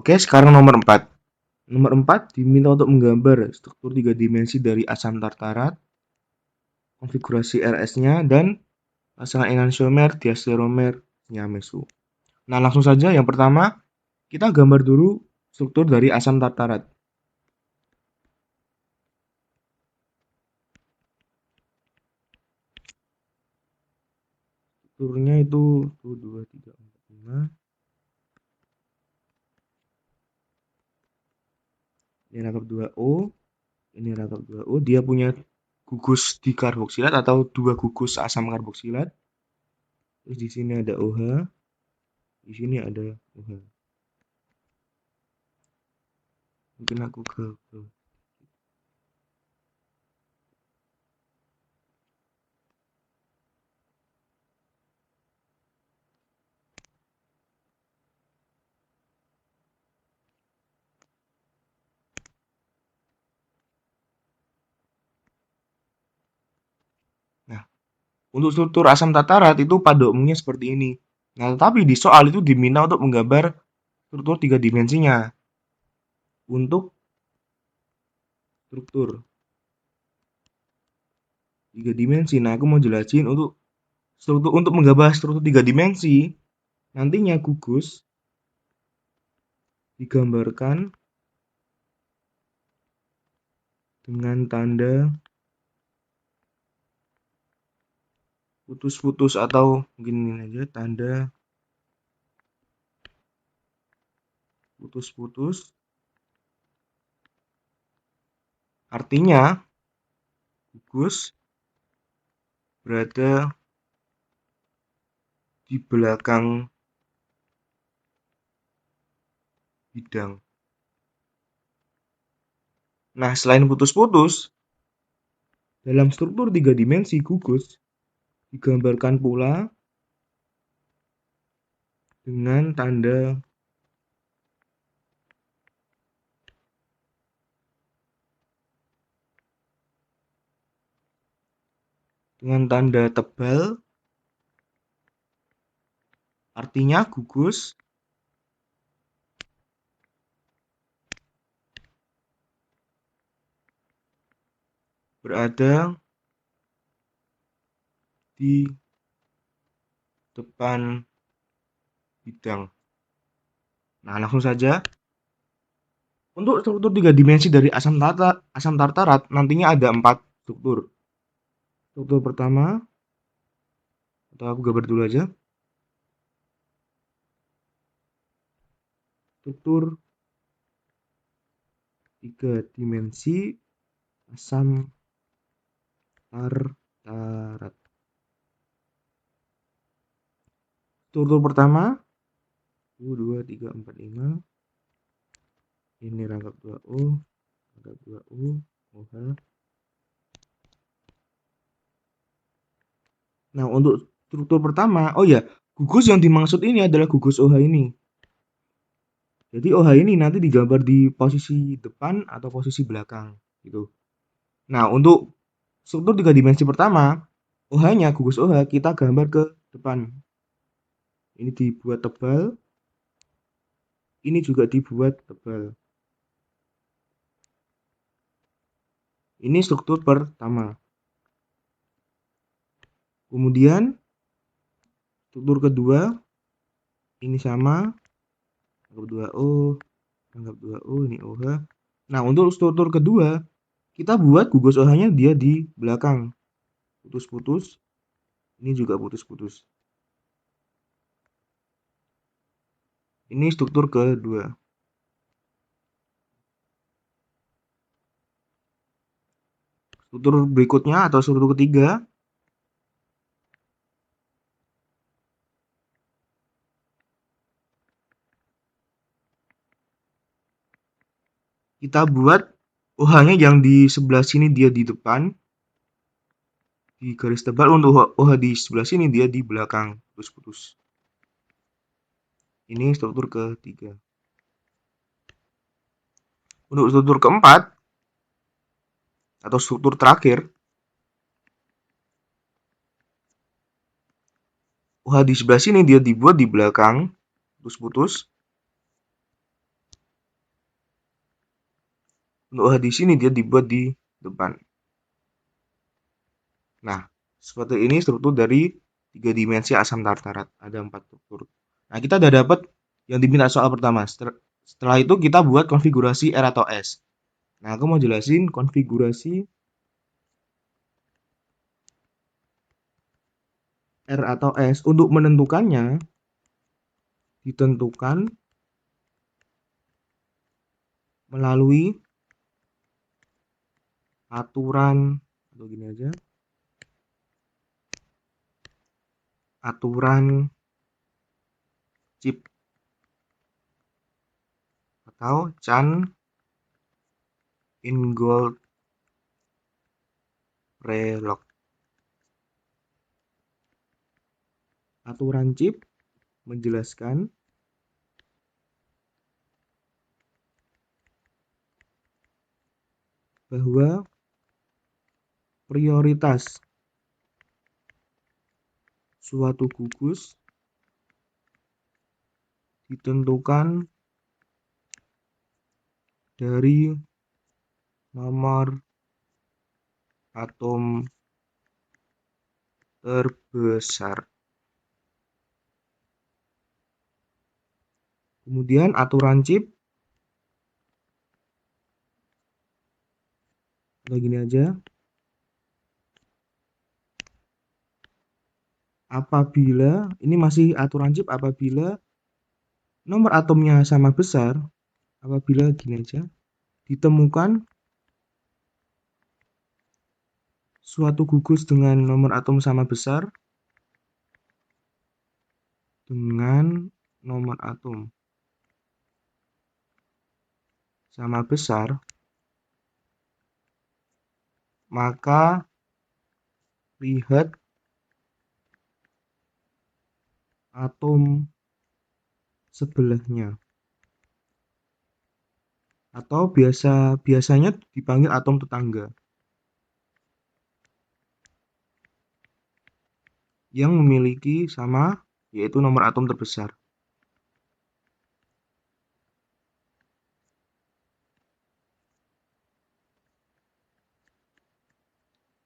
Oke, sekarang nomor 4. Nomor 4 diminta untuk menggambar struktur 3 dimensi dari asam tartarat, konfigurasi RS-nya, dan pasangan enantiomer, diastereomer, meso. Nah, langsung saja yang pertama, kita gambar dulu struktur dari asam tartarat. Strukturnya itu 1, 2, 3, 4, 5. Ini rangkap 2O, ini rangkap 2O. Dia punya gugus dikarboksilat atau 2 gugus asam karboksilat. Terus di sini ada OH, di sini ada OH. Mungkin aku ke Nah, untuk struktur asam tartarat itu pada umumnya seperti ini. Nah, tetapi di soal itu diminta untuk menggambar struktur 3 dimensinya. Untuk struktur 3 dimensi. Nah, aku mau jelasin untuk menggambar struktur 3 dimensi, nantinya gugus digambarkan dengan tanda putus-putus atau mungkin ini aja tanda putus-putus. Artinya gugus berada di belakang bidang. Nah, selain putus-putus, dalam struktur 3 dimensi gugus digambarkan pula dengan tanda tebal. Artinya gugus berada di depan bidang. Nah, langsung saja. Untuk struktur 3 dimensi dari asam tartarat nantinya ada 4 struktur. Struktur pertama, atau aku gambar dulu aja. Struktur 3 dimensi asam tartarat. Struktur pertama 1, 2, 3, 4, 5. Ini rangkap 2O, rangkap 2O, OH. Nah, untuk struktur pertama, oh ya, gugus yang dimaksud ini adalah gugus OH ini. Jadi OH ini nanti digambar di posisi depan atau posisi belakang gitu. Nah, untuk struktur 3 dimensi pertama, OH-nya, gugus OH kita gambar ke depan. Ini dibuat tebal. Ini juga dibuat tebal. Ini struktur pertama. Kemudian struktur kedua ini sama, anggap 2O, anggap 2O, ini OH. Nah, untuk struktur kedua kita buat gugus OH-nya dia di belakang. Putus-putus. Ini juga putus-putus. Ini struktur kedua. Struktur berikutnya atau struktur ketiga, kita buat OH-nya yang di sebelah sini dia di depan, di garis tebal. Untuk OH di sebelah sini dia di belakang, putus-putus. Ini struktur ketiga. Untuk struktur keempat atau struktur terakhir, OH di sebelah sini dia dibuat di belakang, putus-putus. Untuk OH di sini dia dibuat di depan. Nah, seperti ini struktur dari 3 dimensi asam tartarat. Ada 4 struktur. Nah, kita udah dapat yang diminta soal pertama. Setelah itu kita buat konfigurasi R atau S. Nah, aku mau jelasin konfigurasi R atau S. Untuk menentukannya, ditentukan melalui aturan, atau gini aja, aturan chip atau Chan-Ingold-Prelog. Aturan chip menjelaskan bahwa prioritas suatu gugus ditentukan dari nomor atom terbesar. Kemudian aturan chip kayak gini aja. Apabila ini masih aturan chip, apabila nomor atomnya sama besar, apabila gini aja, ditemukan suatu gugus dengan nomor atom sama besar dengan nomor atom sama besar, maka lihat atom sebelahnya, atau biasanya dipanggil atom tetangga, yang memiliki sama, yaitu nomor atom terbesar.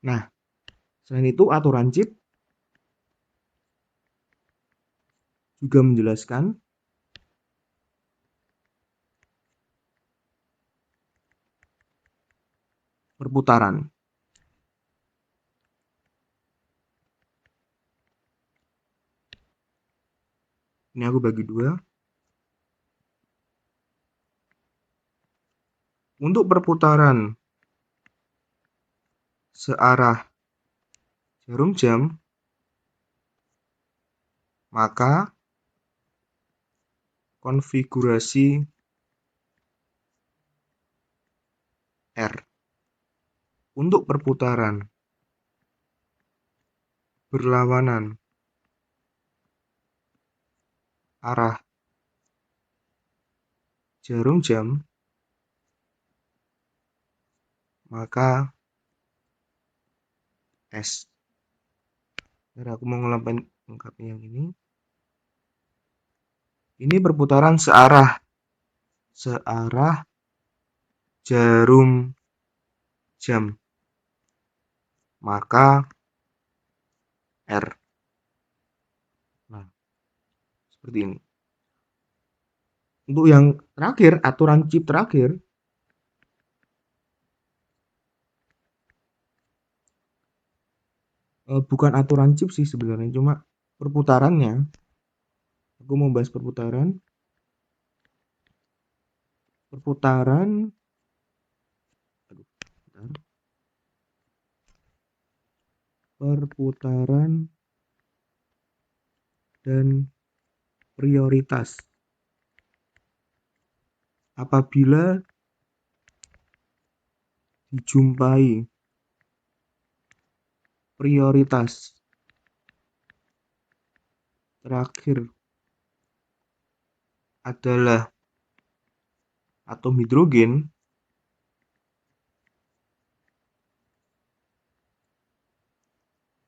Nah, selain itu aturan chip juga menjelaskan perputaran. Ini aku bagi dua. Untuk perputaran searah jarum jam, maka konfigurasi R. Untuk perputaran berlawanan arah jarum jam, maka S. Jadi aku mau melengkapi yang ini. Ini perputaran searah jarum jam, maka R. Nah, seperti ini. Untuk yang terakhir, aturan chip terakhir, bukan aturan chip sih sebenarnya, cuma perputarannya. Aku mau bahas perputaran. Perputaran dan prioritas. Apabila dijumpai prioritas terakhir adalah atom hidrogen,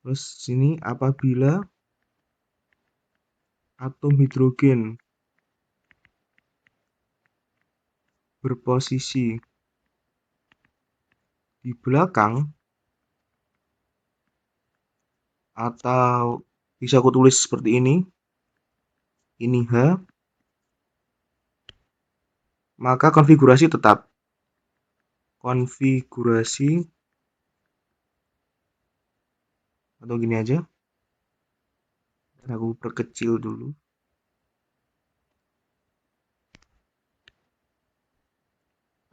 terus sini apabila atom hidrogen berposisi di belakang, atau bisa aku tulis seperti ini H, maka konfigurasi tetap. Konfigurasi, atau gini aja, aku perkecil dulu.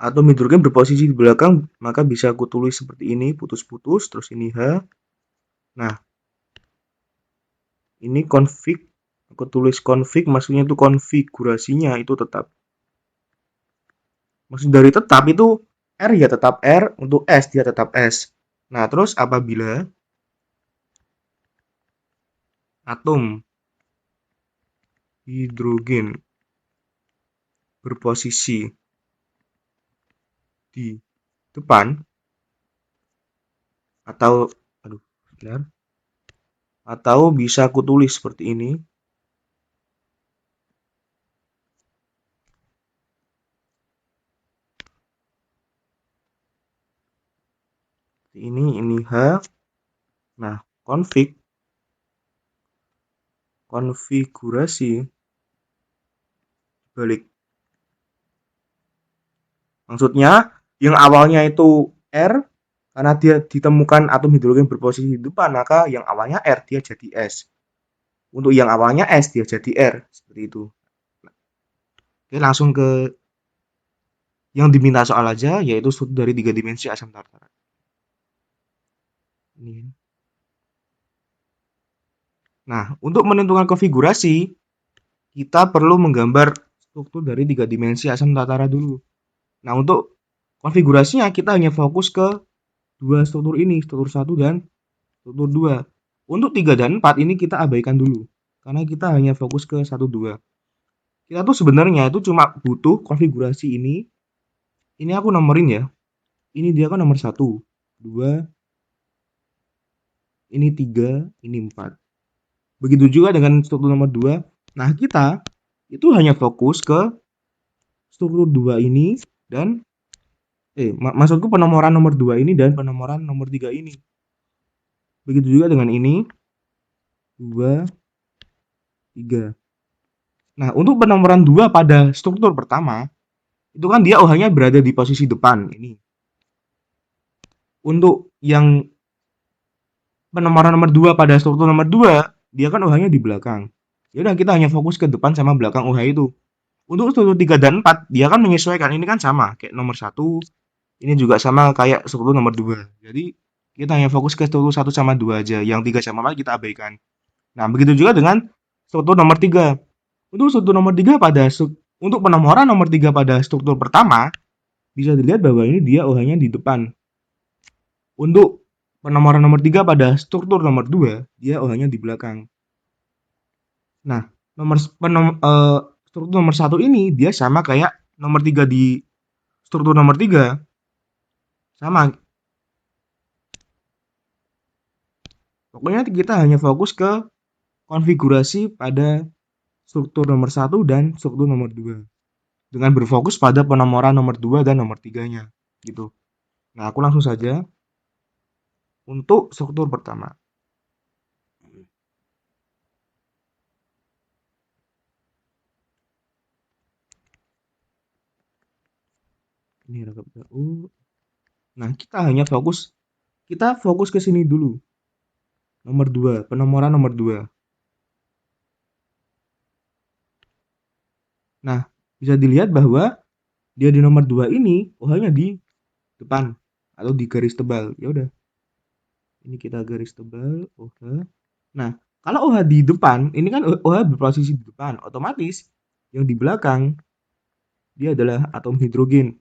Atom hidrogen berposisi di belakang, maka bisa aku tulis seperti ini, putus-putus, terus ini H. Nah, ini config, aku tulis config, maksudnya itu konfigurasinya itu tetap. Maksud dari tetap itu R ya tetap R, untuk S dia tetap S. Nah, terus apabila atom hidrogen berposisi di depan, atau aduh, benar, atau bisa aku tulis seperti ini. Ini H. Nah, konfigurasi balik. Maksudnya yang awalnya itu R, karena dia ditemukan atom hidrogen berposisi di depan, maka yang awalnya R dia jadi S. Untuk yang awalnya S dia jadi R, seperti itu. Oke, langsung ke yang diminta soal aja, yaitu struktur dari 3 dimensi asam tartarat. Ini. Nah, untuk menentukan konfigurasi, kita perlu menggambar struktur dari 3 dimensi asam tartarat dulu. Nah, untuk konfigurasinya kita hanya fokus ke dua struktur ini, struktur 1 dan struktur 2. Untuk 3 dan 4 ini kita abaikan dulu, karena kita hanya fokus ke 1, 2. Kita tuh sebenarnya itu cuma butuh konfigurasi ini. Ini aku nomorin ya. Ini dia kan nomor 1, 2, ini 3, ini 4. Begitu juga dengan struktur nomor 2. Nah, kita itu hanya fokus ke struktur 2 ini dan maksudku penomoran nomor 2 ini dan penomoran nomor 3 ini. Begitu juga dengan ini 2, 3. Nah, untuk penomoran 2 pada struktur pertama, itu kan dia OH-nya berada di posisi depan ini. Untuk yang penomoran nomor 2 pada struktur nomor 2, dia kan OH-nya di belakang. Ya udah, kita hanya fokus ke depan sama belakang OH itu. Untuk struktur 3 dan 4, dia kan menyesuaikan. Ini kan sama kayak nomor 1. Ini juga sama kayak struktur nomor 2. Jadi, kita hanya fokus ke struktur 1 sama 2 aja. Yang 3 sama 4 kita abaikan. Nah, begitu juga dengan struktur nomor 3. Untuk struktur nomor 3 untuk penomoran nomor 3 pada struktur pertama, bisa dilihat bahwa ini dia OH-nya di depan. Untuk penomoran nomor 3 pada struktur nomor 2, dia OH-nya di belakang. Nah, struktur nomor 1 ini dia sama kayak nomor 3 di struktur nomor 3. Sama. Pokoknya kita hanya fokus ke konfigurasi pada struktur nomor 1 dan struktur nomor 2. Dengan berfokus pada penomoran nomor 2 dan nomor 3-nya. Gitu. Nah, aku langsung saja untuk struktur pertama. Ini rangkap jauh. Nah, kita fokus ke sini dulu. Nomor 2, penomoran nomor 2. Nah, bisa dilihat bahwa dia di nomor 2 ini OH-nya di depan atau di garis tebal. Ya udah. Ini kita garis tebal OH. Nah, kalau OH di depan, ini kan OH berposisi di depan, otomatis yang di belakang dia adalah atom hidrogen.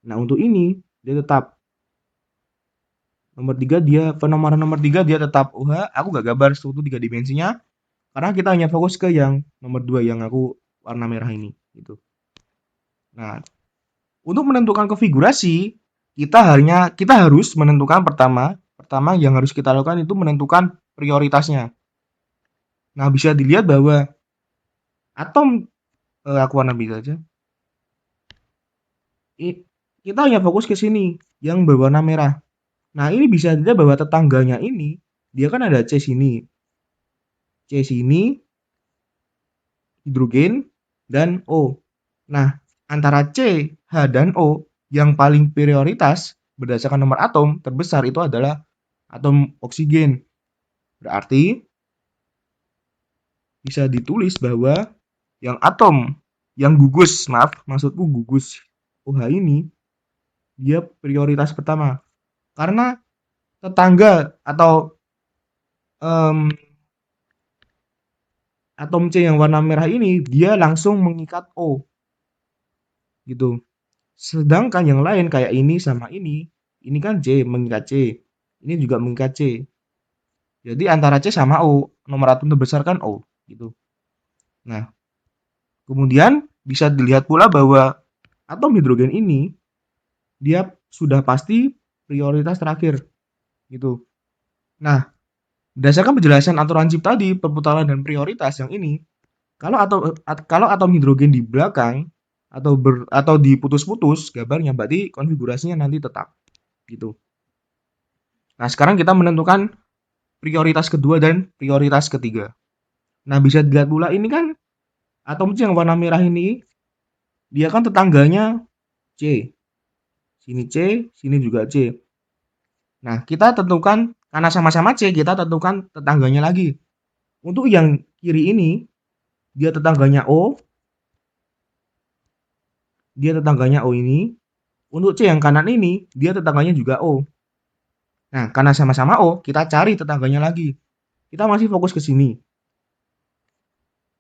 Nah, untuk ini dia tetap nomor 3, penomoran nomor 3 dia tetap OH. Aku gak gambar struktur 3 dimensinya karena kita hanya fokus ke yang nomor 2 yang aku warna merah ini gitu. Nah, untuk menentukan konfigurasi, kita harus menentukan pertama yang harus kita lakukan itu menentukan prioritasnya. Nah, bisa dilihat bahwa atom aku warna biru aja. Kita hanya fokus ke sini. yang berwarna merah. Nah, ini bisa dilihat bahwa tetangganya ini, dia kan ada C sini, hidrogen, dan O. Nah, antara C, H, dan O, yang paling prioritas berdasarkan nomor atom terbesar itu adalah atom oksigen. Berarti bisa ditulis bahwa yang gugus, maksudku gugus OH ini, dia prioritas pertama. Karena tetangga atau atom C yang warna merah ini, dia langsung mengikat O. Gitu. Sedangkan yang lain kayak ini sama ini kan C mengikat C. Ini juga mengikat C. Jadi antara C sama O, nomor atom terbesar kan O. Gitu. Nah, kemudian bisa dilihat pula bahwa atom hidrogen ini dia sudah pasti prioritas terakhir gitu. Nah, berdasarkan penjelasan aturan Zipf tadi, perputaran dan prioritas yang ini, kalau atom hidrogen di belakang atau diputus-putus gambarnya, berarti konfigurasinya nanti tetap gitu. Nah, sekarang kita menentukan prioritas kedua dan prioritas ketiga. Nah, bisa dilihat pula ini kan atom C yang warna merah ini, dia kan tetangganya C. Sini C, sini juga C. Nah, kita tentukan, karena sama-sama C, kita tentukan tetangganya lagi. Untuk yang kiri ini, dia tetangganya O. Dia tetangganya O ini. Untuk C yang kanan ini, dia tetangganya juga O. Nah, karena sama-sama O, kita cari tetangganya lagi. Kita masih fokus ke sini.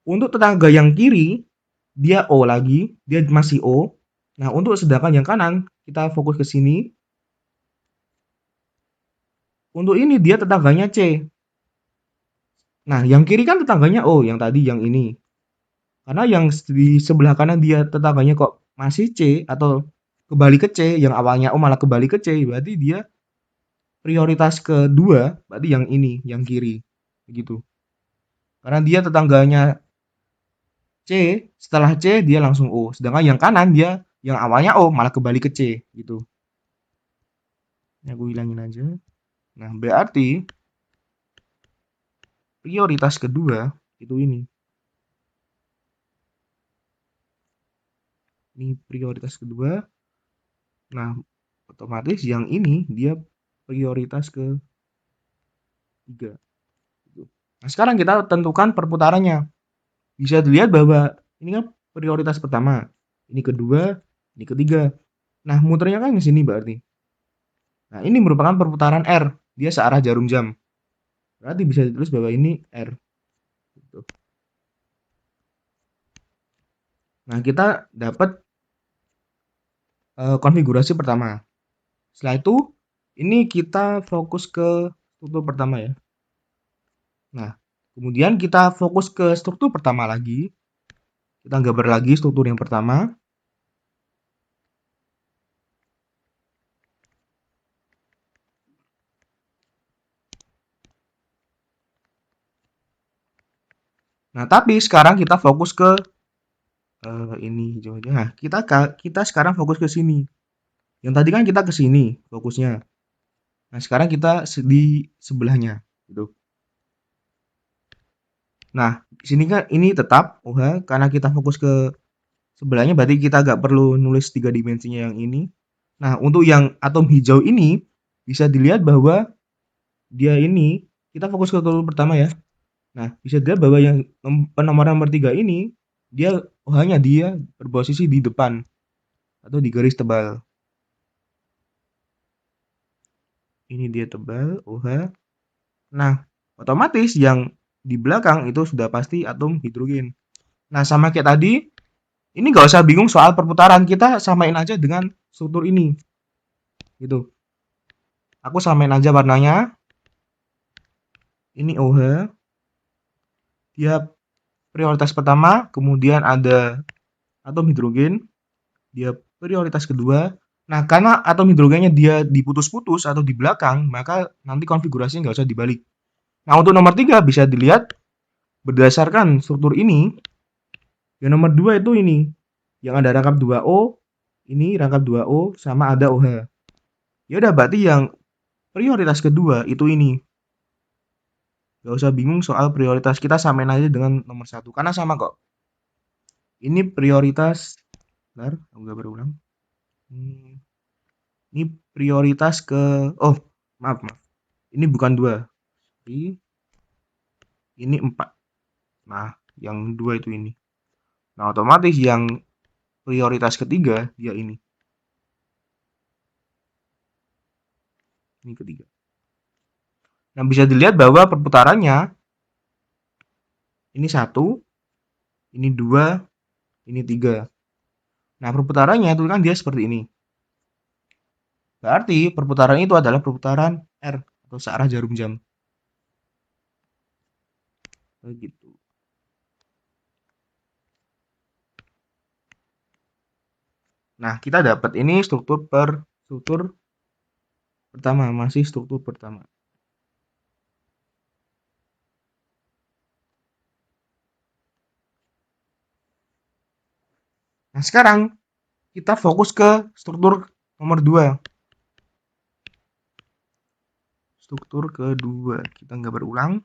Untuk tetangga yang kiri, dia O lagi, dia masih O. Nah, untuk sedangkan yang kanan, kita fokus ke sini. Untuk ini dia tetangganya C. Nah, yang kiri kan tetangganya O, yang tadi yang ini. Karena yang di sebelah kanan dia tetangganya kok masih C atau kembali ke C, yang awalnya O malah kembali ke C, berarti dia prioritas kedua, berarti yang ini, yang kiri. Begitu. Karena dia tetangganya C, setelah C dia langsung O. Sedangkan yang kanan dia yang awalnya O malah kembali ke C gitu. Ini aku hilangin aja. Nah, berarti prioritas kedua itu ini. Ini prioritas kedua. Nah, otomatis yang ini dia prioritas ke 3. Nah, sekarang kita tentukan perputarannya. Bisa dilihat bahwa ini kan prioritas pertama, ini kedua, ini ketiga. Nah, muternya kan ke sini berarti. Nah, ini merupakan perputaran R. Dia searah jarum jam. Berarti bisa ditulis bahwa ini R. Gitu. Nah, kita dapat konfigurasi pertama. Setelah itu, ini kita fokus ke struktur pertama ya. Nah, kemudian kita fokus ke struktur pertama lagi. Kita gambar lagi struktur yang pertama. Nah, tapi sekarang kita fokus ke ini hijau aja. Nah, kita sekarang fokus ke sini. Yang tadi kan kita ke sini fokusnya. Nah, sekarang kita di sebelahnya gitu. Nah, di sini kan ini tetap OH karena kita fokus ke sebelahnya, berarti kita nggak perlu nulis 3 dimensinya yang ini. Nah, untuk yang atom hijau ini bisa dilihat bahwa dia ini, kita fokus ke struktur pertama ya. Nah, bisa dilihat bahwa yang penomoran nomor 3 ini dia OH-nya dia berposisi di depan atau di garis tebal. Ini dia tebal OH. Nah, otomatis yang di belakang itu sudah pasti atom hidrogen. Nah, sama kayak tadi, ini nggak usah bingung soal perputaran, kita samain aja dengan struktur ini. Gitu. Aku samain aja warnanya. Ini OH. Dia prioritas pertama, kemudian ada atom hidrogen. Dia prioritas kedua. Nah, karena atom hidrogennya dia diputus-putus atau di belakang, maka nanti konfigurasinya nggak usah dibalik. Nah, untuk nomor 3 bisa dilihat berdasarkan struktur ini. Yang nomor 2 itu ini. Yang ada rangkap 2O, ini rangkap 2O sama ada OH. Ya udah, berarti yang prioritas kedua itu ini. Gak usah bingung soal prioritas, kita samain aja dengan nomor satu karena sama kok. Ini prioritas, bentar, aku gak berulang. Ini prioritas ke, oh maaf, ini bukan 2, ini 4. Nah, yang 2 itu ini. Nah, otomatis yang prioritas ketiga dia ini. Ini ketiga. Nah, bisa dilihat bahwa perputarannya ini 1, ini 2, ini 3. Nah, perputarannya itu kan dia seperti ini. Berarti perputaran itu adalah perputaran R atau searah jarum jam. Begitu. Nah, kita dapat ini struktur pertama, masih struktur pertama. Nah, sekarang kita fokus ke struktur nomor 2. Struktur kedua, kita nggak berulang.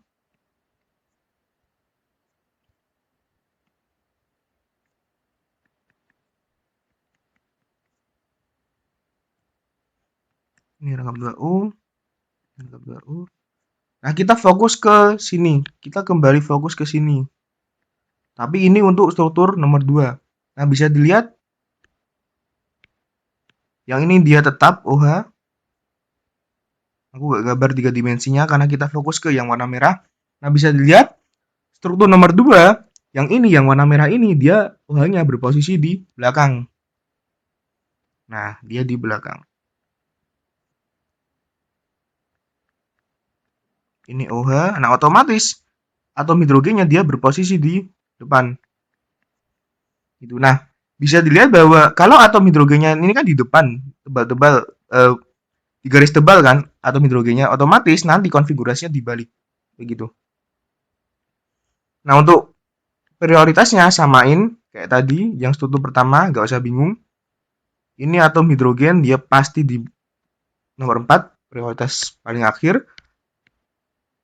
Ini rangkap 2U, rangkap 2U. Nah, kita fokus ke sini. Kita kembali fokus ke sini. Tapi ini untuk struktur nomor 2. Nah, bisa dilihat yang ini dia tetap OH. Aku gak gambar 3 dimensinya karena kita fokus ke yang warna merah. Nah, bisa dilihat struktur nomor 2, yang ini, yang warna merah ini, dia OH-nya berposisi di belakang. Nah, dia di belakang. Ini OH, nah otomatis atom hidrogennya dia berposisi di depan. Gitu. Nah, bisa dilihat bahwa kalau atom hidrogennya ini kan di depan, tebal-tebal, di garis tebal kan, atom hidrogennya, otomatis nanti konfigurasinya dibalik. Begitu. Nah, untuk prioritasnya samain kayak tadi, yang struktur pertama, gak usah bingung. Ini atom hidrogen, dia pasti di nomor 4, prioritas paling akhir.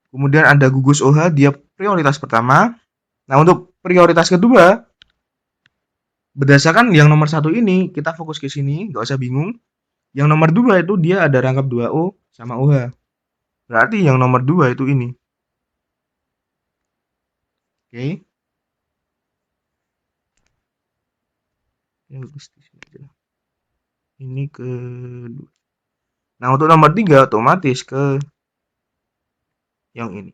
Kemudian ada gugus OH, dia prioritas pertama. Nah, untuk prioritas kedua, berdasarkan yang nomor 1 ini, kita fokus ke sini, gak usah bingung. Yang nomor 2 itu dia ada rangkap 2O sama OH. Berarti yang nomor 2 itu ini. Oke. Ini ke. Nah, untuk nomor 3 otomatis ke yang ini.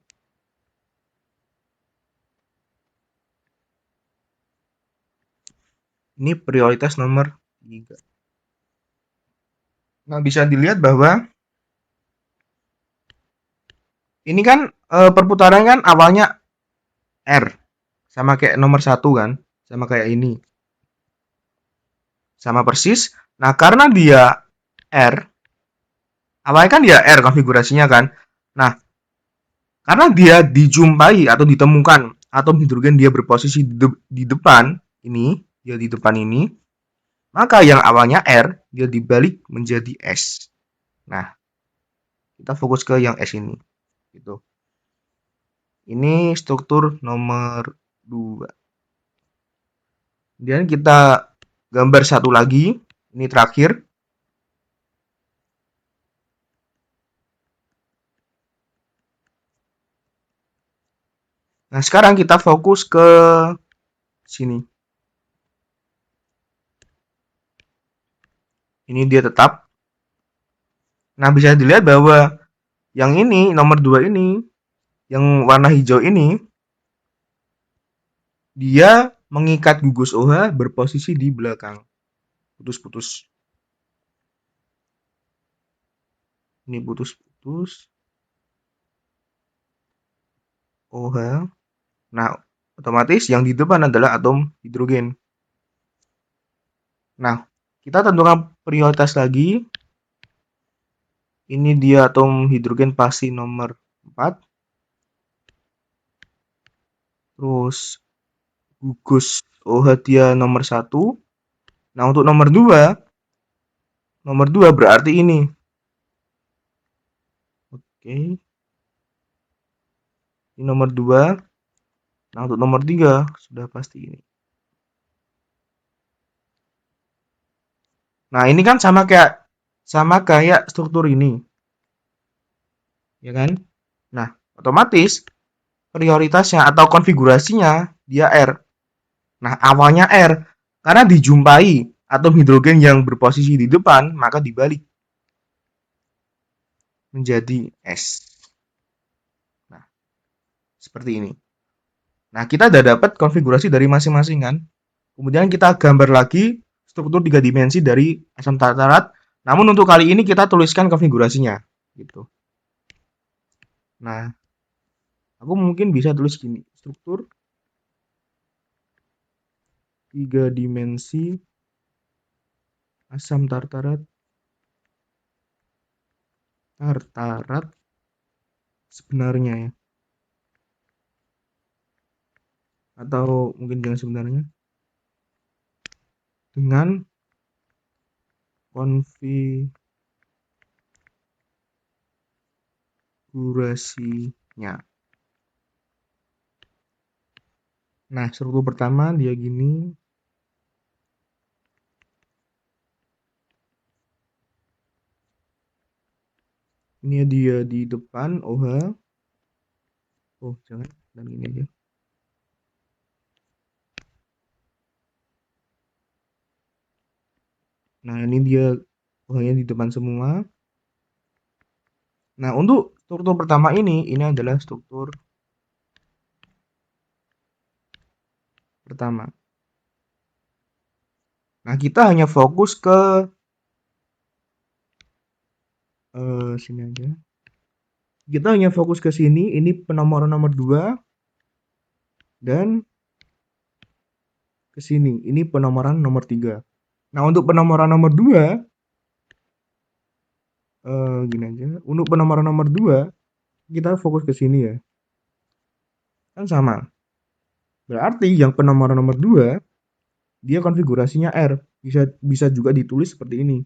Ini prioritas nomor 3. Nah, bisa dilihat bahwa ini kan perputaran kan awalnya R. Sama kayak nomor 1 kan. Sama kayak ini. Sama persis. Nah, karena dia R, awalnya kan dia R konfigurasinya kan. Nah, karena dia dijumpai atau ditemukan atom hidrogen dia berposisi di depan ini, dia di depan ini, maka yang awalnya R dia dibalik menjadi S. Nah, kita fokus ke yang S ini. Gitu. Ini struktur nomor 2. Kemudian kita gambar satu lagi, ini terakhir. Nah, sekarang kita fokus ke sini. Ini dia tetap. Nah, bisa dilihat bahwa yang ini, nomor 2 ini, yang warna hijau ini, dia mengikat gugus OH berposisi di belakang. Putus-putus. Ini putus-putus. OH. Nah, otomatis yang di depan adalah atom hidrogen. Nah, kita tentukan prioritas lagi. Ini dia atom hidrogen pasti nomor 4. Terus gugus OH dia nomor 1. Nah, untuk nomor 2 berarti ini. Oke. Ini nomor 2. Nah, untuk nomor 3 sudah pasti ini. Nah, ini kan sama kayak struktur ini, ya kan? Nah, otomatis prioritasnya atau konfigurasinya dia R. Nah, awalnya R karena dijumpai atom hidrogen yang berposisi di depan, maka dibalik menjadi S. Nah, seperti ini. Nah, kita udah dapat konfigurasi dari masing-masing kan. Kemudian kita gambar lagi struktur 3 dimensi dari asam tartarat. Namun untuk kali ini kita tuliskan konfigurasinya gitu. Nah, aku mungkin bisa tulis gini, struktur 3 dimensi asam tartarat sebenarnya ya. Atau mungkin jangan sebenarnya, dengan konfigurasinya. Nah, struktur pertama dia gini. Ini dia di depan OH. Oh, jangan, dan ini aja. Nah, ini dia OH-nya di depan semua. Nah, untuk struktur pertama ini adalah struktur pertama. Nah, kita hanya fokus ke sini aja. Kita hanya fokus ke sini, ini penomoran nomor 2 dan ke sini, ini penomoran nomor 3. Nah, untuk penomoran nomor 2 gini aja. Untuk penomoran nomor 2 kita fokus ke sini ya. Kan sama. Berarti yang penomoran nomor 2 dia konfigurasinya R. Bisa juga ditulis seperti ini.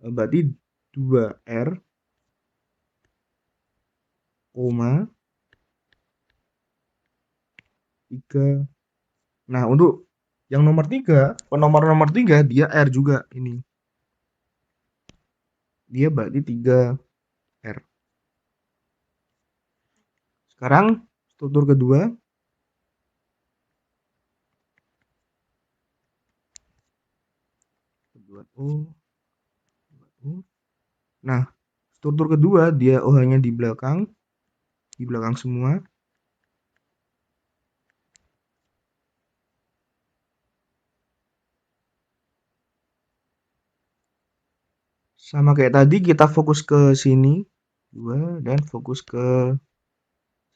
Berarti 2R, 3. Nah, untuk yang nomor 3, penomoran nomor 3 dia R juga ini. Dia berarti 3R. Sekarang struktur kedua. Nah, struktur kedua dia OH-nya di belakang semua. Sama kayak tadi kita fokus ke sini 2 dan fokus ke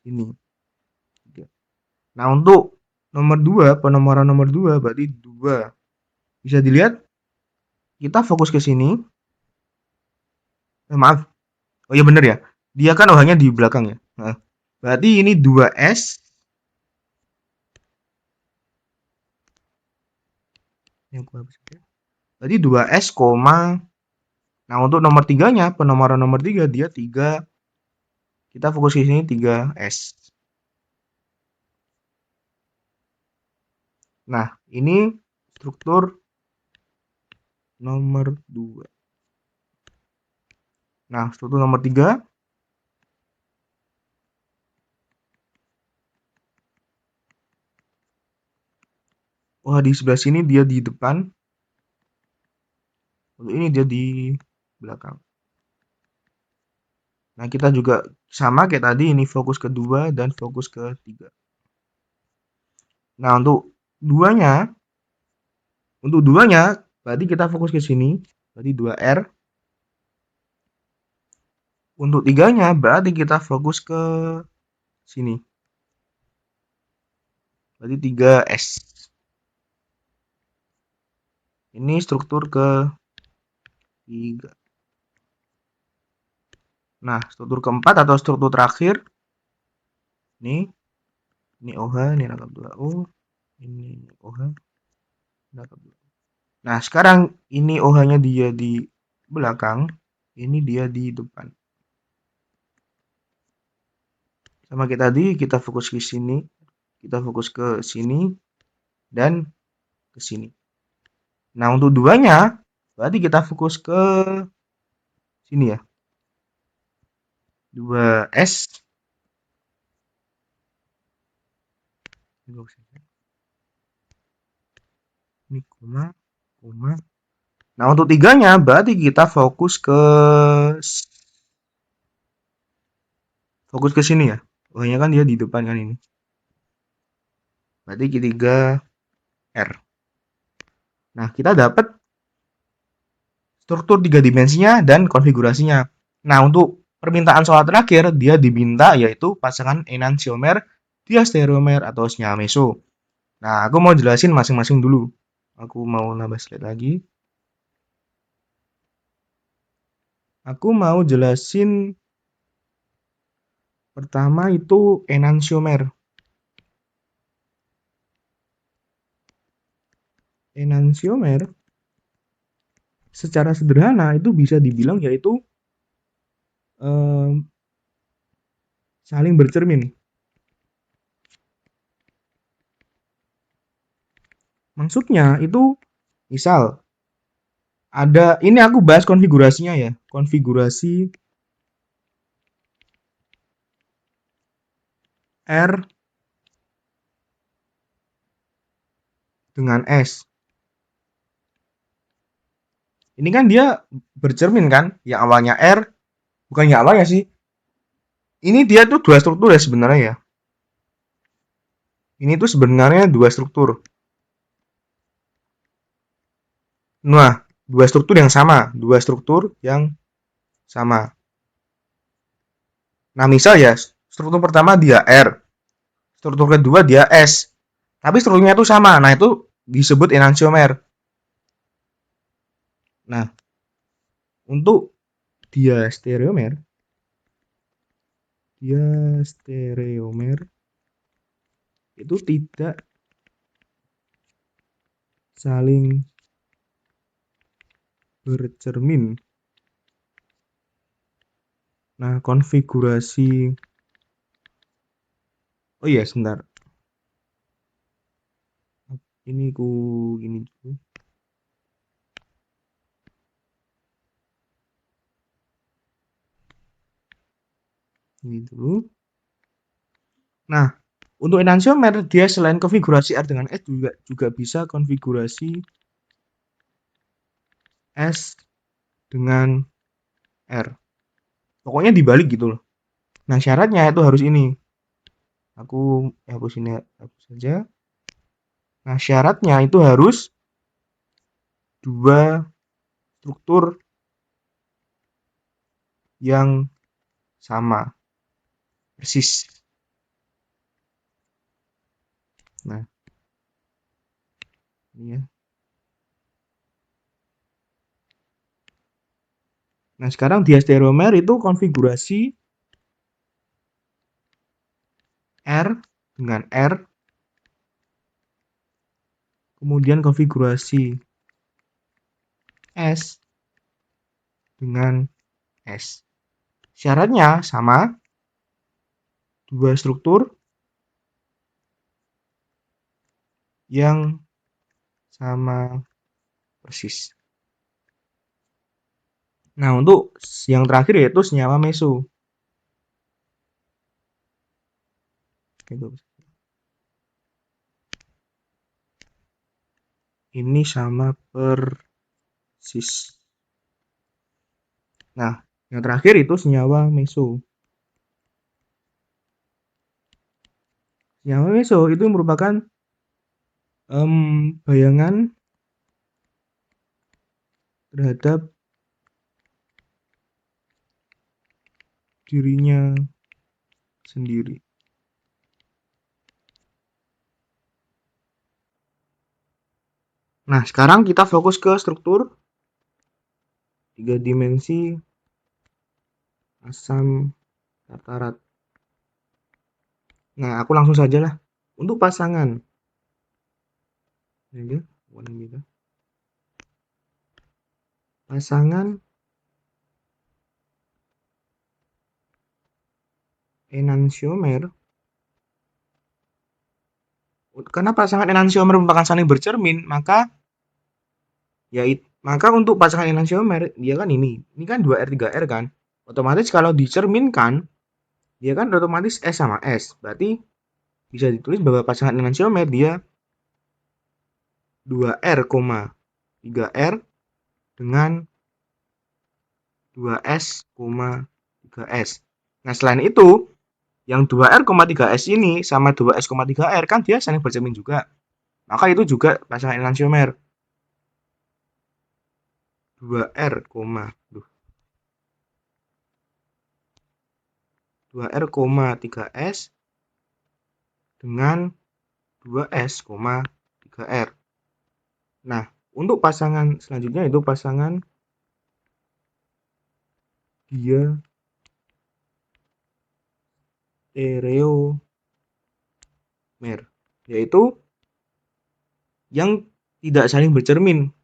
sini 3. Nah, untuk nomor 2, penomoran nomor 2 berarti 2. Bisa dilihat kita fokus ke sini. Maaf. Oh iya bener ya. Dia kan OH-nya di belakang ya. Nah, berarti ini 2S. Berarti 2S, nah untuk nomor 3-nya, penomoran nomor 3 dia 3. Kita fokus ke sini 3S. Nah, ini struktur nomor 2. Nah, struktur nomor 3. Wah, di sebelah sini dia di depan. Untuk ini dia di belakang. Nah, kita juga sama kayak tadi, ini fokus ke 2 dan fokus ke 3. Nah, untuk duanya berarti kita fokus ke sini, berarti 2R. Untuk 3-nya berarti kita fokus ke sini, berarti 3S. Ini struktur ke 3. Nah, struktur keempat atau struktur terakhir, ini OH, ini rangkap 2O, ini OH, rangkap 2O. Nah, sekarang ini OH-nya dia di belakang, ini dia di depan. Sama kayak tadi, kita fokus ke sini, kita fokus ke sini, dan ke sini. Nah, untuk duanya, berarti kita fokus ke sini ya. 2S. Ini koma, koma. Nah, untuk tiganya, berarti kita fokus ke sini ya. Pokoknya kan dia di depan kan ini. Berarti ketiga R. Nah, kita dapat struktur 3 dimensinya dan konfigurasinya. Nah, untuk permintaan soal terakhir, dia diminta yaitu pasangan enantiomer, diastereomer, atau senyawa meso. Nah, aku mau jelasin masing-masing dulu. Aku mau nambah slide lagi. Aku mau jelasin pertama itu enantiomer. Enantiomer secara sederhana itu bisa dibilang yaitu saling bercermin. Maksudnya itu misal ada ini aku bahas konfigurasinya ya. Konfigurasi R dengan S. Ini kan dia bercermin kan? Yang awalnya R, bukan yang awalnya sih. Ini dia tuh dua struktur ya sebenarnya ya. Ini tuh sebenarnya dua struktur. Nah, dua struktur yang sama. Dua struktur yang sama. Nah, misal ya, struktur pertama dia R. Struktur kedua dia S. Tapi strukturnya itu sama. Nah, itu disebut enantiomer. Nah, untuk diastereomer itu tidak saling bercermin. Nah, konfigurasi oh iya, sebentar. Ini gini dulu. Ini dulu. Nah, untuk enantiomer dia selain konfigurasi R dengan S juga bisa konfigurasi S dengan R. Pokoknya dibalik gitu loh. Nah, syaratnya itu harus ini. Aku hapus ini, hapus saja. Nah, syaratnya itu harus dua struktur yang sama persis. Nah, ini ya. Nah, sekarang diastereomer itu konfigurasi R dengan R, kemudian konfigurasi S dengan S. Syaratnya sama, dua struktur yang sama persis. Nah, untuk yang terakhir yaitu senyawa meso. Ini sama persis. Nah, yang terakhir itu senyawa meso. Senyawa meso itu merupakan bayangan terhadap dirinya sendiri. Nah, sekarang kita fokus ke struktur 3 dimensi asam tartarat. Nah, aku langsung saja lah. Untuk pasangan. Pasangan enantiomer, karena pasangan enantiomer merupakan saling bercermin, maka untuk pasangan enantiomer dia kan ini kan 2R 3R kan. Otomatis kalau dicerminkan dia kan otomatis S sama S. Berarti bisa ditulis bahwa pasangan enantiomer dia 2R, 3R dengan 2S, 3S. Nah, selain itu, yang 2R, 3S ini sama 2S, 3R kan dia saling bercermin juga. Maka itu juga pasangan enantiomer. 2R, 2R, 3S dengan 2S, 3R. Nah, untuk pasangan selanjutnya itu pasangan dia stereomer, yaitu yang tidak saling bercermin.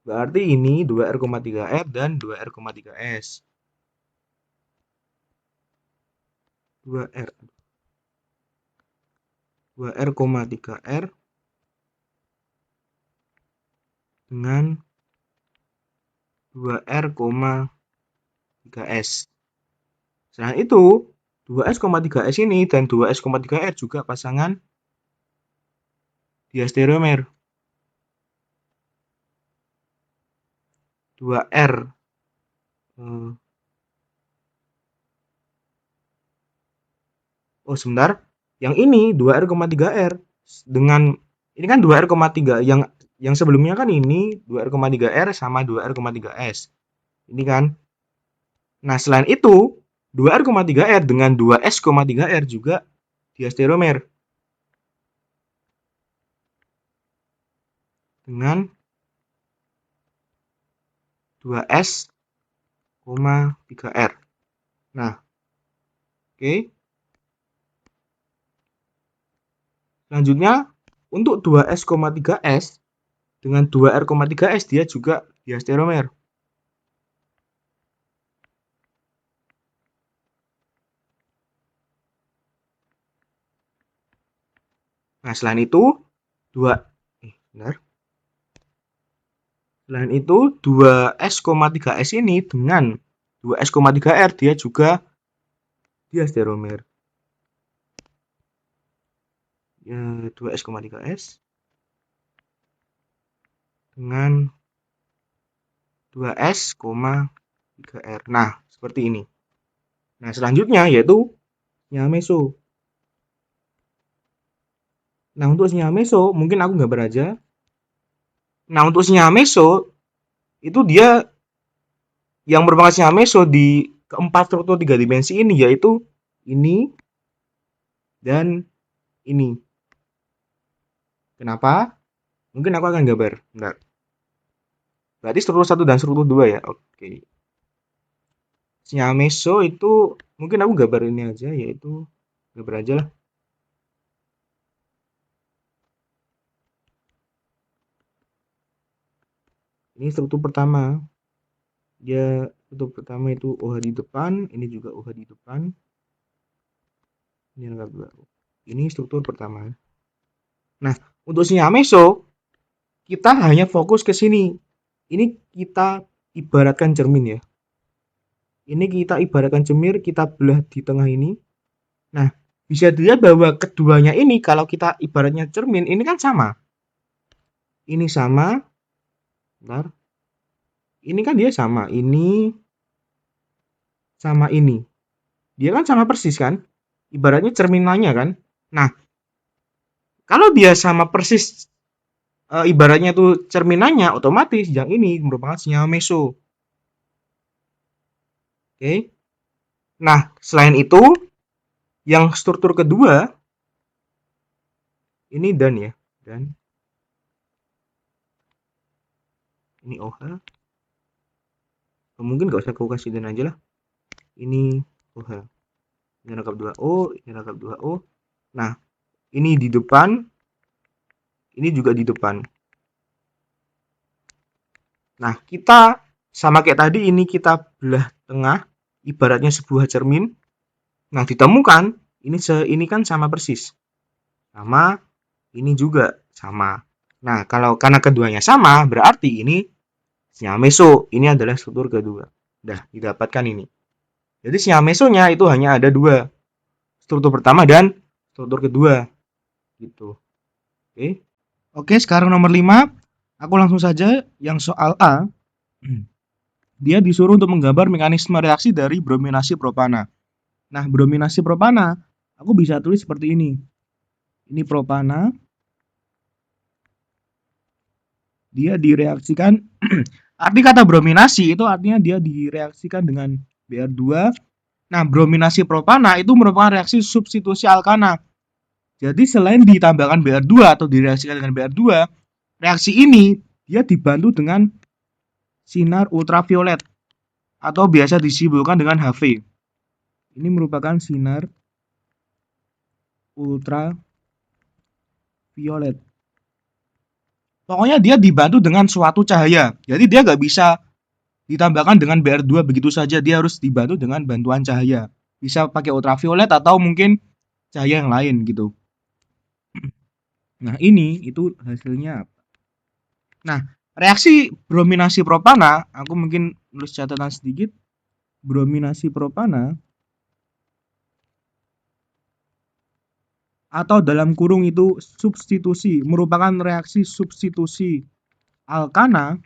Berarti ini 2R, 3R dan 2R, 3S. 2R, 3R dengan 2R, 3S. Selain itu, 2S, 3S ini dan 2S, 3R juga pasangan diastereomer. 2R sebentar. Yang ini 2R, 3R dengan ini kan 2R, 3 yang sebelumnya kan ini 2R, 3R sama 2R, 3S. Ini kan. Nah, selain itu 2R, 3R dengan 2S, 3R juga diastereomer. Dengan 2S, 3R. Nah, oke. Selanjutnya, untuk 2S, 3S dengan 2R, 3S dia juga diastereomer. Nah, selain itu 2S, 3S ini dengan 2S, 3R dia juga diastereomer. 2S, 3S dengan 2S, 3R. Nah, seperti ini. Nah, selanjutnya yaitu senyawa meso. Nah, untuk senyawa meso mungkin aku gambar aja. Nah, untuk senyawa meso itu dia yang merupakan senyawa meso di keempat struktur 3 dimensi ini, yaitu ini dan ini. Kenapa? Mungkin aku akan gambar. Bentar. Berarti struktur 1 dan struktur 2 ya. Oke. Senyawa meso itu mungkin aku gambar ini aja, yaitu gambar aja lah. Ini struktur pertama. Dia struktur pertama itu OH di depan, ini juga OH di depan. Ini lengkap dua. Ini struktur pertama. Nah, untuk senyawa meso kita hanya fokus ke sini. Ini kita ibaratkan cermin ya. Ini kita ibaratkan cermin, kita belah di tengah ini. Nah, bisa dilihat bahwa keduanya ini kalau kita ibaratnya cermin, ini kan sama. Ini sama. Bentar. Ini kan dia sama. Ini sama ini. Dia kan sama persis kan? Ibaratnya cerminannya kan? Nah, kalau dia sama persis ibaratnya itu cerminannya, otomatis yang ini merupakan senyawa meso. Oke. Nah, selain itu, yang struktur kedua ini dan ya, dan ini OH. Mungkin gak usah aku kasih dan aja lah. Ini OH. Ini rangkap 2O, ini rangkap 2O. Nah, ini di depan, ini juga di depan. Nah, kita sama kayak tadi, ini kita belah tengah, ibaratnya sebuah cermin. Nah, ditemukan Ini kan sama persis. Sama, ini juga sama. Nah, karena keduanya sama, berarti ini sinyal meso. Ini adalah struktur kedua. Dah, didapatkan ini. Jadi sinyal mesonya itu hanya ada dua. Struktur pertama dan struktur kedua. Gitu. Oke. Oke, sekarang nomor 5. Aku langsung saja yang soal A. Dia disuruh untuk menggambar mekanisme reaksi dari brominasi propana. Nah, brominasi propana, aku bisa tulis seperti ini. Ini propana, dia direaksikan, arti kata brominasi itu artinya dia direaksikan dengan Br2. Nah, brominasi propana itu merupakan reaksi substitusi alkana. Jadi selain ditambahkan Br2 atau direaksikan dengan Br2, reaksi ini dia dibantu dengan sinar ultraviolet atau biasa disebutkan dengan HV. Ini merupakan sinar ultraviolet. Pokoknya dia dibantu dengan suatu cahaya. Jadi dia nggak bisa ditambahkan dengan Br2 begitu saja. Dia harus dibantu dengan bantuan cahaya. Bisa pakai ultraviolet atau mungkin cahaya yang lain gitu. Nah ini itu hasilnya. Nah reaksi brominasi propana, aku mungkin nulis catatan sedikit. Brominasi propana atau dalam kurung itu substitusi, merupakan reaksi substitusi alkana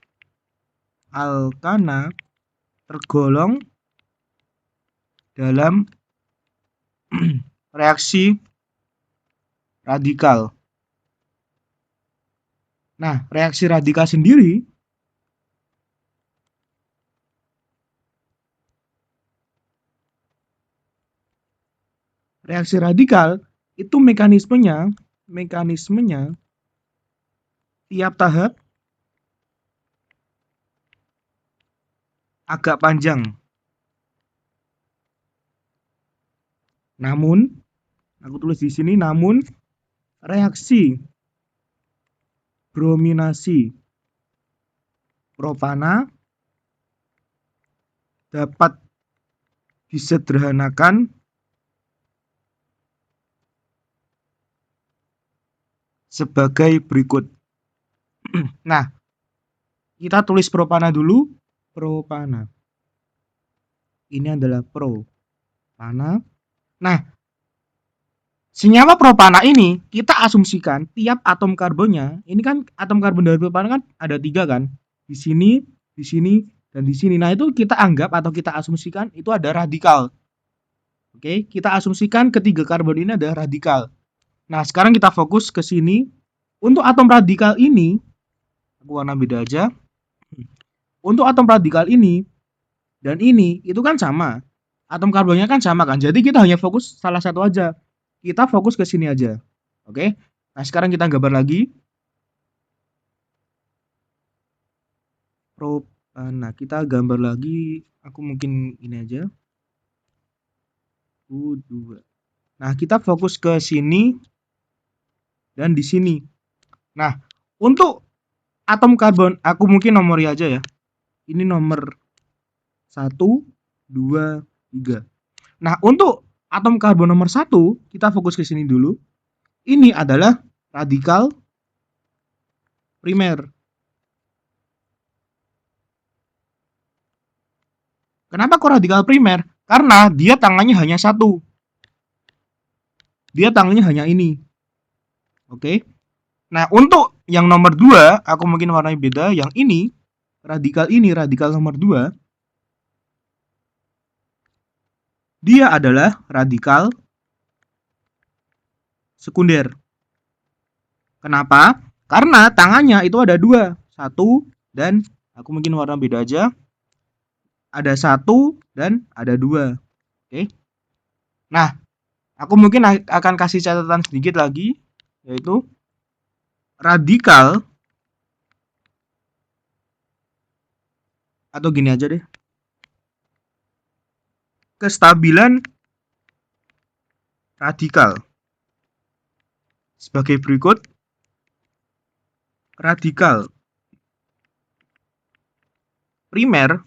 tergolong dalam reaksi radikal. Nah, reaksi radikal sendiri itu mekanismenya tiap tahap agak panjang. Namun, aku tulis di sini, namun reaksi brominasi propana dapat disederhanakan sebagai berikut. Nah, kita tulis propana dulu. Propana. Ini adalah propana. Nah, senyawa propana ini kita asumsikan tiap atom karbonnya, ini kan atom karbon dari propana kan ada 3 kan? Di sini, dan di sini. Nah, itu kita anggap atau kita asumsikan itu ada radikal. Oke, kita asumsikan ketiga karbon ini ada radikal. Nah, sekarang kita fokus ke sini. Untuk atom radikal ini, aku warna beda aja. Untuk atom radikal ini dan ini itu kan sama. Atom karbonnya kan sama kan. Jadi kita hanya fokus salah satu aja. Kita fokus ke sini aja. Oke. Nah, sekarang kita gambar lagi. Nah, kita gambar lagi. Aku mungkin ini aja. U2. Nah, kita fokus ke sini dan di sini. Nah, untuk atom karbon, aku mungkin nomori aja ya. Ini nomor 1, 2, 3. Nah, untuk atom karbon nomor 1, kita fokus ke sini dulu. Ini adalah radikal primer. Kenapa kok radikal primer? Karena dia tangannya hanya satu. Dia tangannya hanya ini. Oke. Nah, untuk yang nomor 2, aku mungkin warnanya beda. Yang ini, radikal nomor 2, dia adalah radikal sekunder. Kenapa? Karena tangannya itu ada 2. Satu dan aku mungkin warna beda aja. Ada 1 dan ada 2. Oke. Nah, aku mungkin akan kasih catatan sedikit lagi, yaitu radikal, atau gini aja deh, kestabilan radikal sebagai berikut. Radikal primer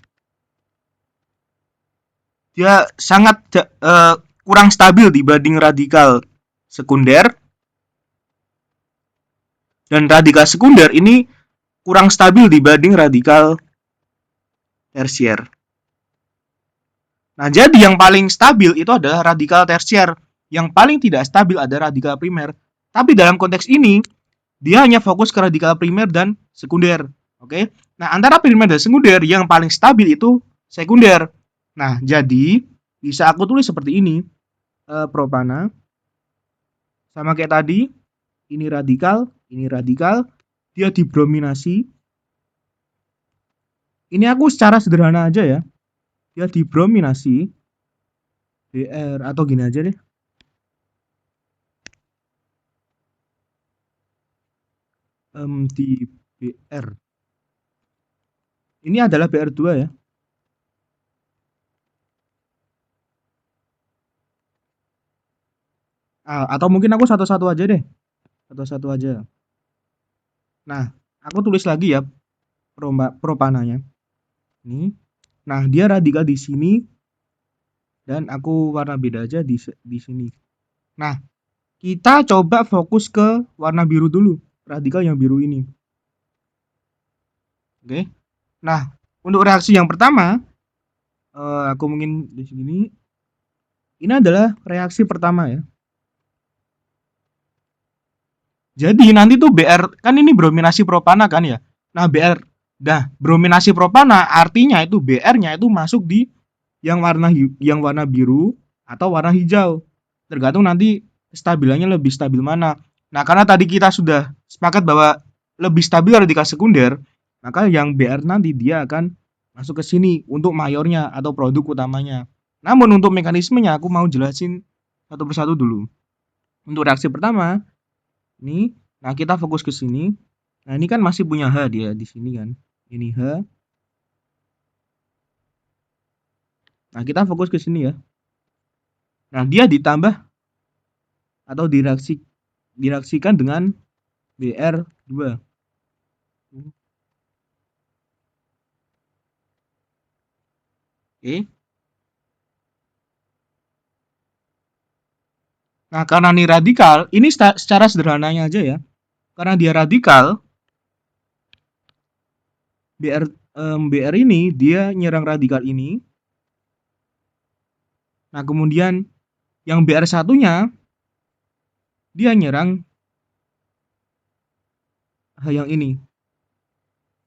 dia sangat kurang stabil dibanding radikal sekunder, dan radikal sekunder ini kurang stabil dibanding radikal tersier. Nah, jadi yang paling stabil itu adalah radikal tersier. Yang paling tidak stabil adalah radikal primer. Tapi dalam konteks ini, dia hanya fokus ke radikal primer dan sekunder. Oke. Nah, antara primer dan sekunder yang paling stabil itu sekunder. Nah, jadi bisa aku tulis seperti ini. Propana sama kayak tadi, ini radikal, dia dibrominasi. Ini aku secara sederhana aja ya. Dia dibrominasi Br atau gini aja deh. Di Br. Ini adalah Br2 ya. Atau mungkin aku satu-satu aja deh. Satu-satu aja. Nah, aku tulis lagi ya propananya. Ini. Nah, dia radikal di sini dan aku warna beda aja di sini. Nah, kita coba fokus ke warna biru dulu, radikal yang biru ini. Oke. Nah, untuk reaksi yang pertama, aku mungkin di sini. Ini adalah reaksi pertama ya. Jadi nanti tuh Br kan ini brominasi propana kan ya. Nah, brominasi propana artinya itu Br-nya itu masuk di yang warna biru atau warna hijau. Tergantung nanti stabilannya lebih stabil mana. Nah, karena tadi kita sudah sepakat bahwa lebih stabil radikal sekunder, maka yang Br nanti dia akan masuk ke sini untuk mayornya atau produk utamanya. Namun untuk mekanismenya aku mau jelasin satu persatu dulu. Untuk reaksi pertama, ini, nah kita fokus ke sini. Nah, ini kan masih punya H dia di sini kan. Ini H. Nah, kita fokus ke sini ya. Nah, dia ditambah atau direaksikan dengan Br2. Oke. Nah, karena ini radikal, ini secara sederhananya aja ya. Karena dia radikal, Br ini dia nyerang radikal ini. Nah, kemudian yang Br satunya dia nyerang yang ini.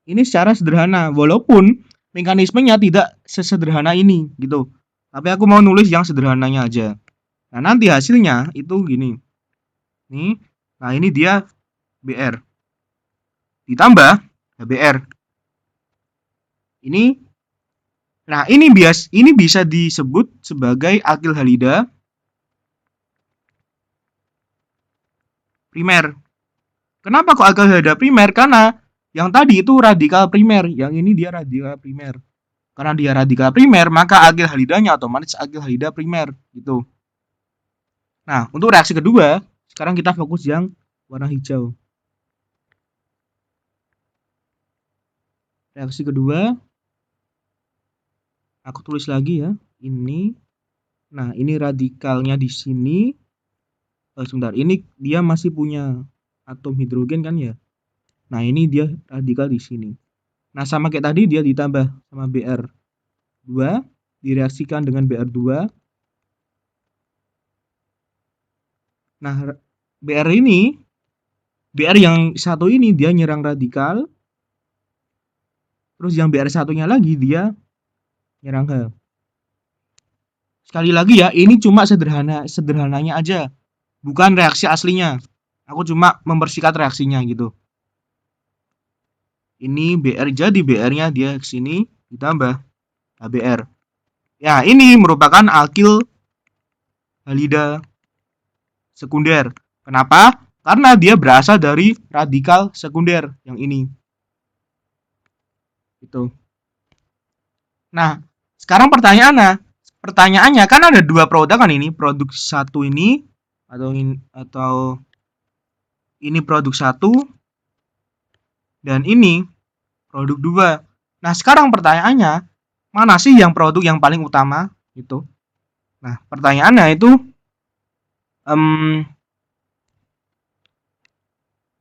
Ini secara sederhana, walaupun mekanismenya tidak sesederhana ini gitu. Tapi aku mau nulis yang sederhananya aja. Nah, nanti hasilnya itu gini. Nih, nah ini dia Br. Ditambah Br. Ini, nah ini bisa disebut sebagai alkil halida primer. Kenapa kok alkil halida primer? Karena yang tadi itu radikal primer, yang ini dia radikal primer. Karena dia radikal primer, maka alkil halidanya otomatis alkil halida primer gitu. Nah, untuk reaksi kedua, sekarang kita fokus yang warna hijau. Reaksi kedua, aku tulis lagi ya, ini. Nah, ini radikalnya di sini. Sebentar, ini dia masih punya atom hidrogen kan ya. Nah, ini dia radikal di sini. Nah, sama kayak tadi dia ditambah sama Br2, direaksikan dengan Br2. Nah, Br yang satu ini dia nyerang radikal. Terus yang Br satunya lagi dia nyerang H. Sekali lagi ya, ini cuma sederhananya aja. Bukan reaksi aslinya. Aku cuma mempersingkat reaksinya gitu. Ini Br, jadi Br-nya dia ke sini ditambah HBr. Ya, ini merupakan alkil halida sekunder. Kenapa? Karena dia berasal dari radikal sekunder yang ini. Itu. Nah, sekarang pertanyaannya kan ada dua produk kan ini, produk satu ini atau ini produk satu dan ini produk dua. Nah, sekarang pertanyaannya, mana sih yang produk yang paling utama? Gitu. Nah, pertanyaannya itu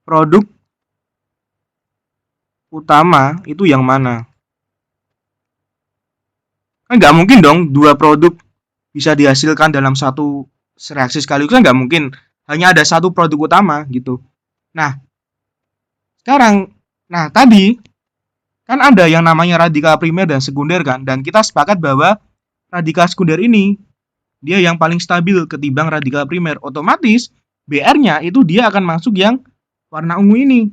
produk utama itu yang mana? Kan nggak mungkin dong dua produk bisa dihasilkan dalam satu reaksi sekaligus, kan nggak mungkin. Hanya ada satu produk utama gitu. Nah, sekarang, nah tadi kan ada yang namanya radikal primer dan sekunder kan, dan kita sepakat bahwa radikal sekunder ini dia yang paling stabil ketimbang radikal primer. Otomatis BR-nya itu dia akan masuk yang warna ungu ini.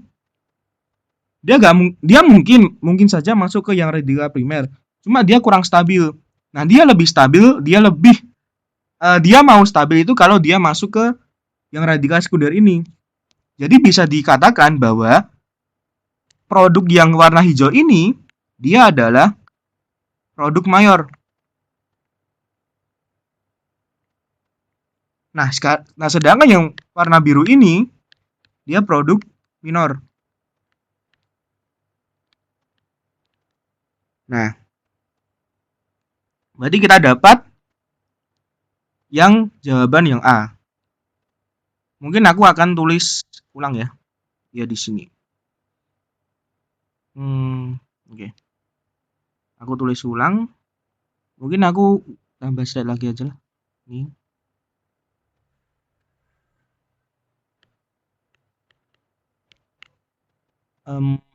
Dia mungkin saja masuk ke yang radikal primer. Cuma dia kurang stabil. Nah, dia lebih stabil, dia mau stabil itu kalau dia masuk ke yang radikal sekunder ini. Jadi bisa dikatakan bahwa produk yang warna hijau ini dia adalah produk mayor. Nah, sedangkan yang warna biru ini dia produk minor. Nah, berarti kita dapat yang jawaban yang A. Mungkin aku akan tulis ulang ya. Ya di sini. Oke. Aku tulis ulang. Mungkin aku tambah slide lagi aja lah. Ini.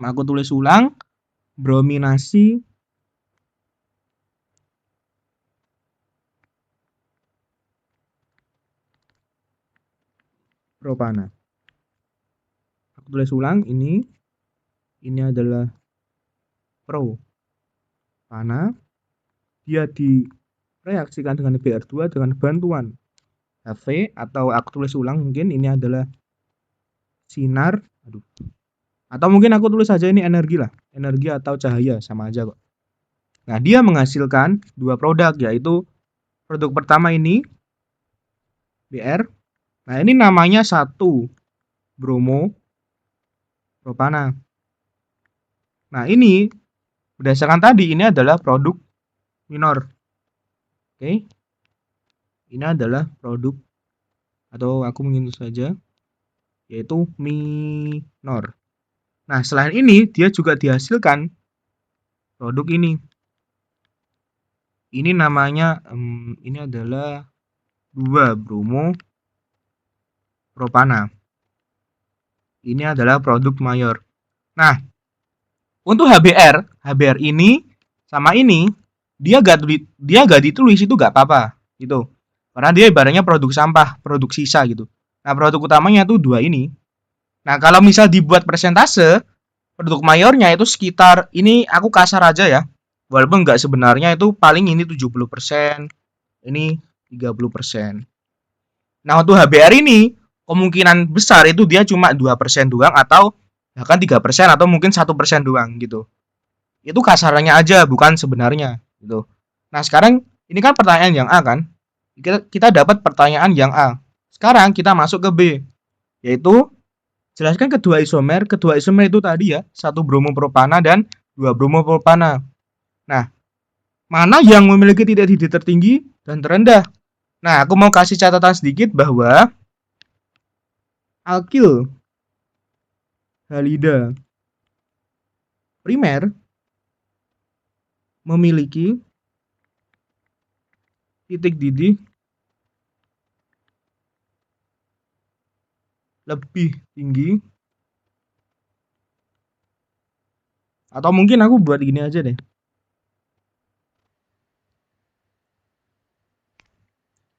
Aku tulis ulang. Brominasi propana. Aku tulis ulang ini adalah propana. Dia direaksikan dengan Br2 dengan bantuan Hv, atau aku tulis ulang mungkin ini adalah sinar. Atau mungkin aku tulis saja ini energi lah. Energi atau cahaya sama aja kok. Nah, dia menghasilkan dua produk, yaitu produk pertama ini Br. Nah, ini namanya 1 bromo propana. Nah, ini berdasarkan tadi ini adalah produk minor. Oke. Ini adalah produk, atau aku mengintip saja, yaitu minor. Nah, selain ini dia juga dihasilkan produk ini. Ini namanya ini adalah 2 bromo propana. Ini adalah produk mayor. Nah, untuk HBr ini sama ini dia gak ditulis itu gak apa-apa gitu. Karena dia ibaratnya produk sampah, produk sisa gitu. Nah, produk utamanya tuh dua ini. Nah, kalau misal dibuat persentase, produk mayornya itu sekitar, ini aku kasar aja ya. Walaupun nggak sebenarnya itu paling ini 70%, ini 30%. Nah, untuk HBR ini kemungkinan besar itu dia cuma 2% doang, atau bahkan 3%, atau mungkin 1% doang gitu. Itu kasarannya aja, bukan sebenarnya gitu. Nah, sekarang ini kan pertanyaan yang A kan? Kita dapat pertanyaan yang A. Sekarang kita masuk ke B, yaitu jelaskan kedua isomer. Kedua isomer itu tadi ya, 1 bromopropana dan 2 bromopropana. Nah, mana yang memiliki titik didih tertinggi dan terendah? Nah, aku mau kasih catatan sedikit bahwa alkil halida primer memiliki titik didih lebih tinggi, atau mungkin aku buat gini aja deh.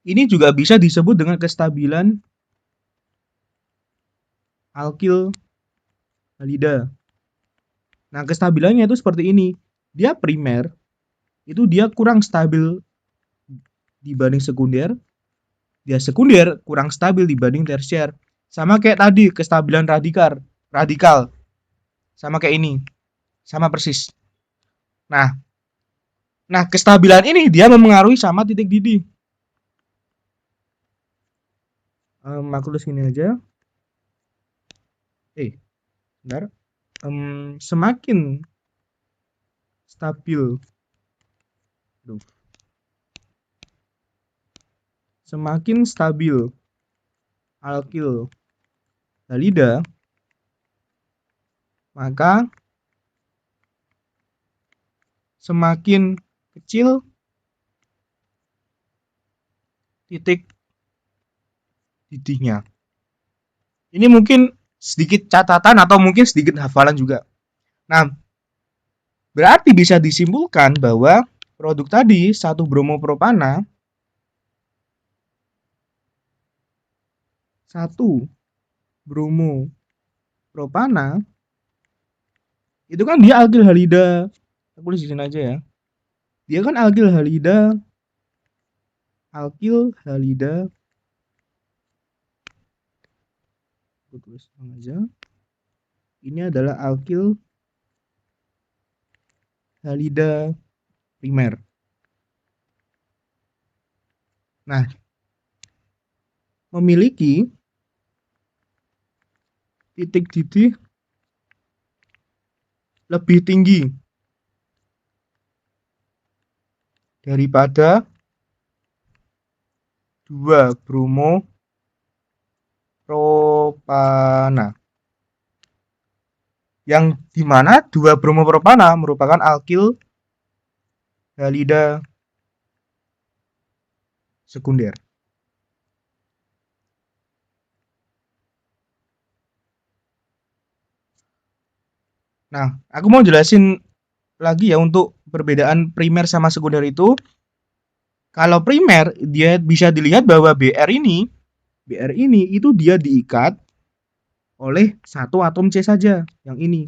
Ini juga bisa disebut dengan kestabilan alkil halida. Nah, kestabilannya itu seperti ini. Dia primer, itu dia kurang stabil dibanding sekunder. Dia sekunder kurang stabil dibanding tersier. Sama kayak tadi, kestabilan radikal. Sama kayak ini. Sama persis. Nah, kestabilan ini dia mempengaruhi sama titik didih. Aku tulis gini aja. Bentar. Semakin stabil semakin stabil alkil halida, maka semakin kecil titik didihnya. Ini mungkin sedikit catatan atau mungkin sedikit hafalan juga. Nah, berarti bisa disimpulkan bahwa produk tadi 1 bromopropana 1 bromopropana itu kan dia alkil halida. Aku tulis di sini aja ya. Dia kan alkil halida aku tulis aja. Ini adalah alkil halida primer. Nah, memiliki titik didih lebih tinggi daripada 2 bromopropana. Yang dimana 2 bromopropana merupakan alkil halida sekunder. Nah, aku mau jelasin lagi ya untuk perbedaan primer sama sekunder itu. Kalau primer, dia bisa dilihat bahwa BR ini itu dia diikat oleh 1 atom C saja, yang ini.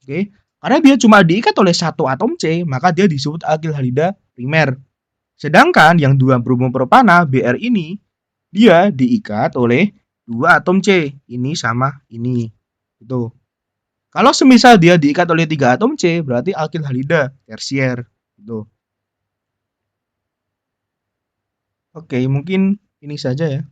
Oke. Karena dia cuma diikat oleh 1 atom C, maka dia disebut alkil halida primer. Sedangkan yang 2 bromopropana BR ini dia diikat oleh 2 atom C, ini sama ini. Gitu. Kalau semisal dia diikat oleh 3 atom C, berarti alkil halida tersier. Gitu. Oke, mungkin ini saja ya.